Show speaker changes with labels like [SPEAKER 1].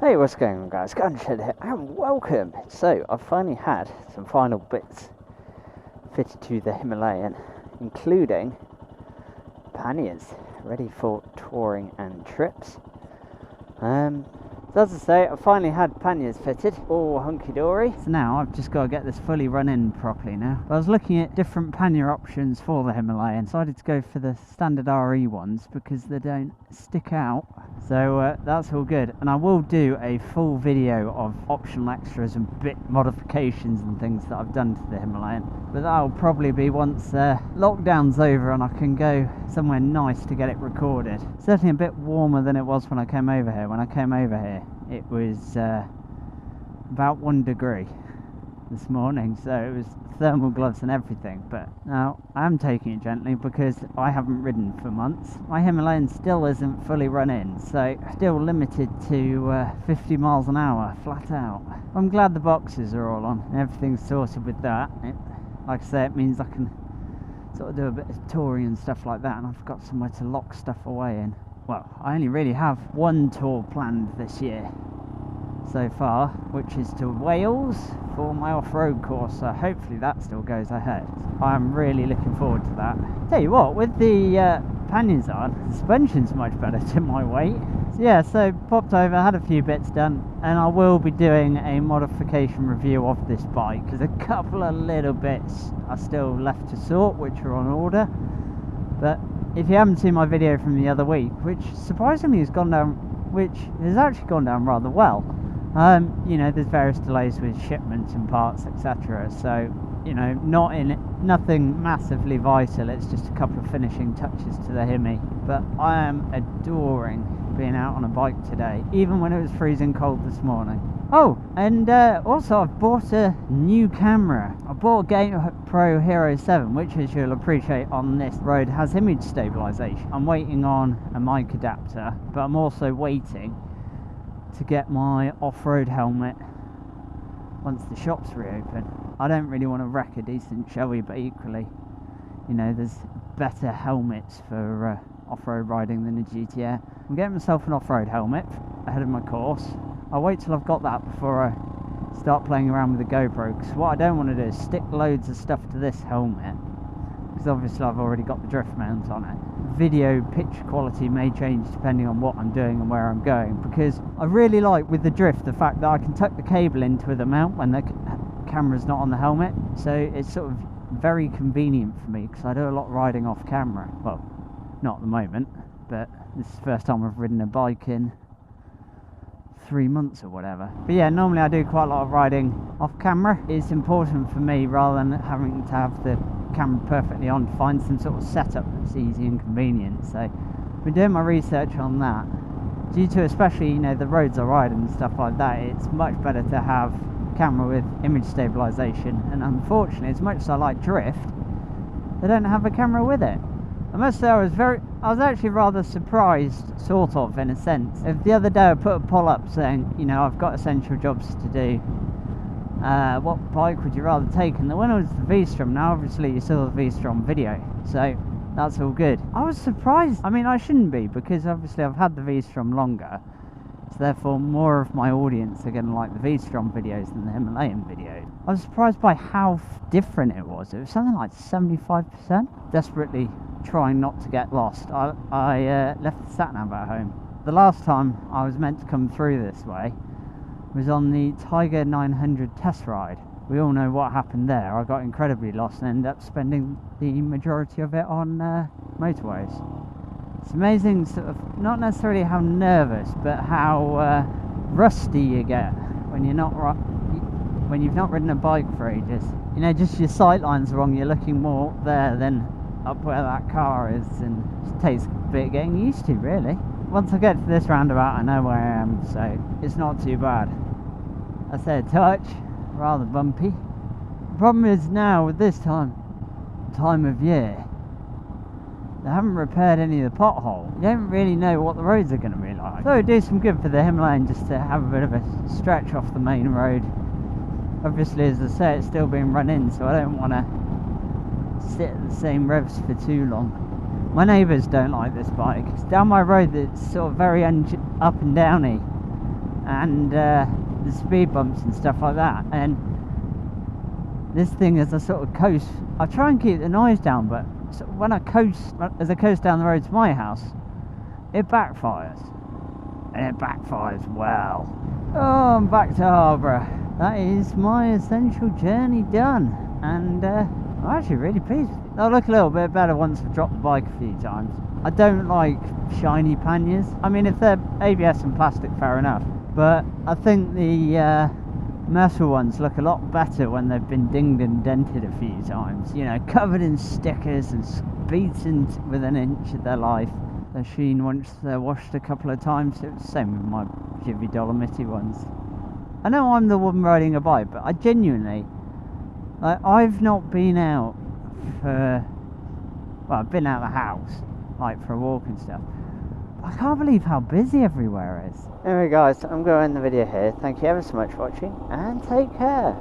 [SPEAKER 1] Hey, what's going on, guys? Gunshed here, and welcome! So, I've finally had some final bits fitted to the Himalayan, including panniers, ready for touring and trips. So as I say, I finally had panniers fitted, all hunky-dory. So now I've just got to get this fully run in properly now. But I was looking at different pannier options for the Himalayan. Decided to go for the standard RE ones because they don't stick out. So that's all good. And I will do a full video of optional extras and bit modifications and things that I've done to the Himalayan. But that'll probably be once lockdown's over and I can go somewhere nice to get it recorded. Certainly a bit warmer than it was when I came over here. When I came over here, it was about 1 degree this morning, so it was thermal gloves and everything. But now I am taking it gently because I haven't ridden for months. My Himalayan still isn't fully run in, so still limited to 50 miles an hour flat out. I'm glad the boxes are all on and everything's sorted with that. Like I say, it means I can sort of do a bit of touring and stuff like that, and I've got somewhere to lock stuff away in. Well, I only really have one tour planned this year so far, which is to Wales for my off-road course, so hopefully that still goes ahead. I'm really looking forward to that. Tell you what, with the panniers on, the suspension's much better to my weight. So yeah, so popped over, had a few bits done, and I will be doing a modification review of this bike. There's a couple of little bits are still left to sort, which are on order, but if you haven't seen my video from the other week, which surprisingly has actually gone down rather well. You know, there's various delays with shipments and parts, etc. So, you know, nothing massively vital. It's just a couple of finishing touches to the Himi. But I am adoring being out on a bike today, even when it was freezing cold this morning. Oh, and also I've bought a new camera. I bought a GoPro Hero 7, which, as you'll appreciate on this road, has image stabilisation. I'm waiting on a mic adapter, but I'm also waiting to get my off-road helmet once the shops reopen. I don't really want to wreck a decent showy, but equally, you know, there's better helmets for off-road riding than a GTR. I'm getting myself an off-road helmet ahead of my course. I'll wait till I've got that before I start playing around with the GoPro, because what I don't want to do is stick loads of stuff to this helmet, because obviously I've already got the drift mount on it. Video pitch quality may change depending on what I'm doing and where I'm going, because I really like with the drift the fact that I can tuck the cable into the mount when the camera's not on the helmet, so it's sort of very convenient for me because I do a lot of riding off camera. Well, not at the moment, but this is the first time I've ridden a bike in 3 months or whatever. But yeah, normally I do quite a lot of riding off camera. It's important for me, rather than having to have the camera perfectly on, to find some sort of setup that's easy and convenient. So I've been doing my research on that. Due to especially, you know, the roads I ride and stuff like that, it's much better to have camera with image stabilisation, and unfortunately, as much as I like drift, they don't have a camera with it. I must say I was actually rather surprised, sort of, in a sense. If the other day I put a poll up saying, you know, I've got essential jobs to do, what bike would you rather take? And the winner was the V-Strom. Now obviously you saw the V-Strom video, so that's all good. I was surprised. I mean, I shouldn't be, because obviously I've had the V-Strom longer, so therefore more of my audience are going to like the V-Strom videos than the Himalayan videos. I was surprised by how different it was. It was something like 75%. Desperately trying not to get lost, I left the sat-nav at home. The last time I was meant to come through this way was on the Tiger 900 test ride. We all know what happened there. I got incredibly lost and ended up spending the majority of it on motorways. It's amazing, sort of, not necessarily how nervous, but how rusty you get when you've not ridden a bike for ages. You know, just your sight lines are wrong. You're looking more there than up where that car is, and it takes a bit getting used to, really. Once I get to this roundabout, I know where I am, so it's not too bad. I said touch, rather bumpy. The problem is now, with this time of year, they haven't repaired any of the potholes. You don't really know what the roads are going to be like. So it'd do some good for the Himalayan just to have a bit of a stretch off the main road. Obviously, as I say, it's still being run in, so I don't want to sit at the same revs for too long. My neighbours don't like this bike. It's down my road that's sort of very up and downy, and the speed bumps and stuff like that. And this thing, as I sort of coast, I try and keep the noise down, but when I coast, as I coast down the road to my house, it backfires, and it backfires well. Oh, I'm back to Harborough. That is my essential journey done, and I'm actually really pleased. They'll look a little bit better once I've dropped the bike a few times. I don't like shiny panniers. I mean, if they're ABS and plastic, fair enough, but I think the metal ones look a lot better when they've been dinged and dented a few times. You know, covered in stickers and beaten within an inch of their life. The sheen, once they're washed a couple of times, it was the same with my Jivvy Dolomiti ones. I know I'm the one riding a bike, but I genuinely, like, I've not been out for, well, I've been out of the house, like, for a walk and stuff. I can't believe how busy everywhere is. Anyway guys, I'm going to end the video here. Thank you ever so much for watching, and take care.